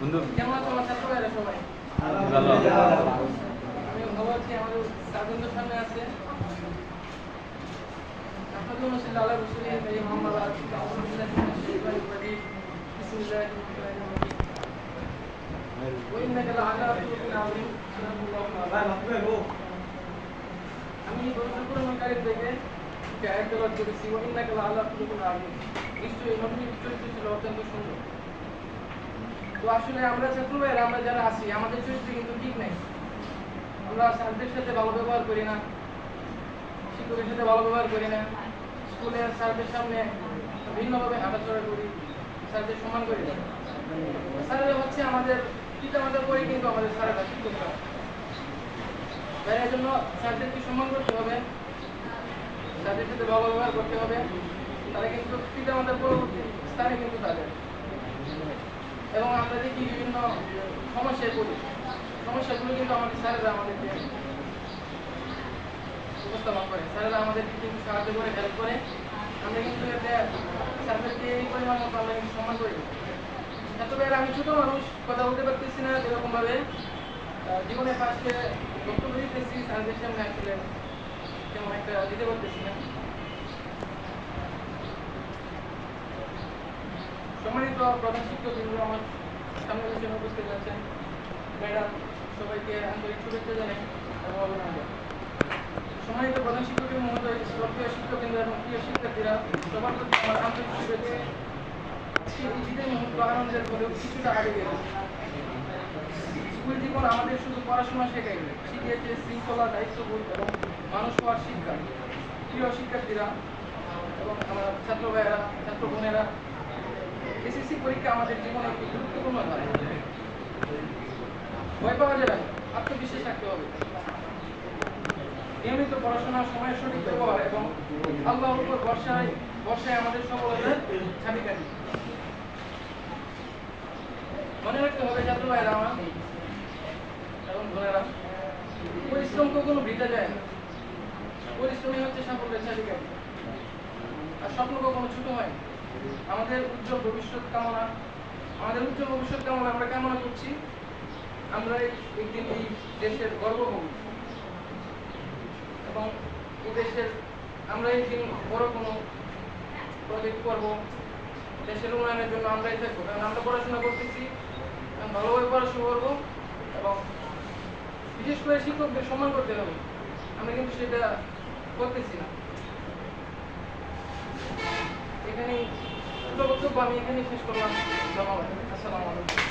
কেমন আছো আমার ছাত্র ভাইরা সবাই? ভালো। আমি ভালো আছি। আমাদের সার্জনদের সামনে আছে আপনাদের মসজিদ আল্লাহ রসুল এই মোহাম্মদ আমি বরুণকারীর থেকে আয়াতবাদ করেছি ওইনাকে আল্লাহ নিশ্চয়ই নবীর চরিত্র ছিল অত্যন্ত সুন্দর। তো আসলে আমরা ছাত্র ভাইয়েরা আমরা যারা আছি আমাদের চরিত্র কিন্তু ঠিক নাই। আমরা স্যারদের সাথে ভালো ব্যবহার করি না, শিক্ষকের সাথে ভালো ব্যবহার করি না, স্কুলে স্যারদের সামনে ভিন্নভাবে হাঁটাচলা করি, স্যারদের সম্মান করি না। স্যারেরা হচ্ছে আমাদের পিতা মাতার পরে কিন্তু আমাদের স্যারেরা শিক্ষকরা। তাই এর জন্য স্যারদেরকে সম্মান করতে হবে, স্যারদের সাথে ভালো ব্যবহার করতে হবে। তারা কিন্তু পিতা মাতার পরবর্তী স্থানে কিন্তু তাদের। এবং আমরা দেখি বিভিন্ন সমস্যায় পড়ি, সমস্যাগুলো কিন্তু আমাদের স্যারেরা আমাদেরকে উপস্থাপন করে, স্যারেরা আমাদেরকে কিন্তু সাহায্য করে, হেল্প করে। আমরা কিন্তু এতে স্যারদেরকে এই পরিমাণ মতো আমরা কিন্তু সম্মান করি। এতবার আমি ছোট মানুষ, কথা বলতে পারতেছি না যেরকম ভাবে জীবনে ফার্স্টে বক্তব্য দিতেছি, স্যারদের সামনে আসলে তেমন একটা দিতে পারতেছি না। সম্মানিত প্রধান শিক্ষক কিন্তু আমার সামনে বসে উপস্থিত আছেন, ম্যাডাম, সবাইকে আন্তরিক শুভেচ্ছা জানাই এবং অভিনন্দন। সম্মানিত প্রধান শিক্ষকের মহোদয়, শ্রদ্ধেয় শিক্ষকবৃন্দ এবং প্রিয় শিক্ষার্থীরা, সবার প্রতি আমার আন্তরিক শুভেচ্ছা। ঈদের মুহূর্ত আনন্দের হলেও কিছুটা আগে গেল। স্কুল জীবন আমাদের শুধু পড়াশোনা শেখায়নি, শিখিয়েছে শৃঙ্খলা, দায়িত্ববোধ এবং মানুষ হওয়ার শিক্ষা। প্রিয় শিক্ষার্থীরা এবং আমার ছাত্র ভাইয়েরা, ছাত্র বোনেরা, এসএসসি পরীক্ষা আমাদের জীবনে একটি গুরুত্বপূর্ণ ধারা। ভয় পাওয়া যাবে না, আত্মবিশ্বাস রাখতে হবে। নিয়মিত পড়াশোনা, সময়ের সঠিক ব্যবহার এবং আল্লাহর উপর ভরসায় আমাদের সফলতার চাবিকাঠি। মনে রাখতে হবে ছাত্র ভাইয়েরা আমার এবং বোনেরা, পরিশ্রম কখনো বৃথা যায় না। পরিশ্রমই হচ্ছে সাফল্যের চাবিকাঠি। আর স্বপ্ন কখনো ছোট হয় না। আমাদের উজ্জ্বল ভবিষ্যৎ কামনা আমরা কামনা করছি। আমরা একদিন এই দেশের গর্ব হব এবং এই দেশের আমরা একদিন বড় কোনো প্রজেক্ট করব, দেশের উন্নয়নের জন্য আমরাই থাকবো। কারণ আমরা পড়াশোনা করতেছি, ভালোভাবে পড়াশোনা করবো এবং বিশেষ করে শিক্ষকদের সম্মান করতে হবে। আমরা কিন্তু সেটা করতেছি না। এখানে বক্তব্য আমি এখানে শেষ করলাম। ধন্যবাদ। আসসালামু আলাইকুম।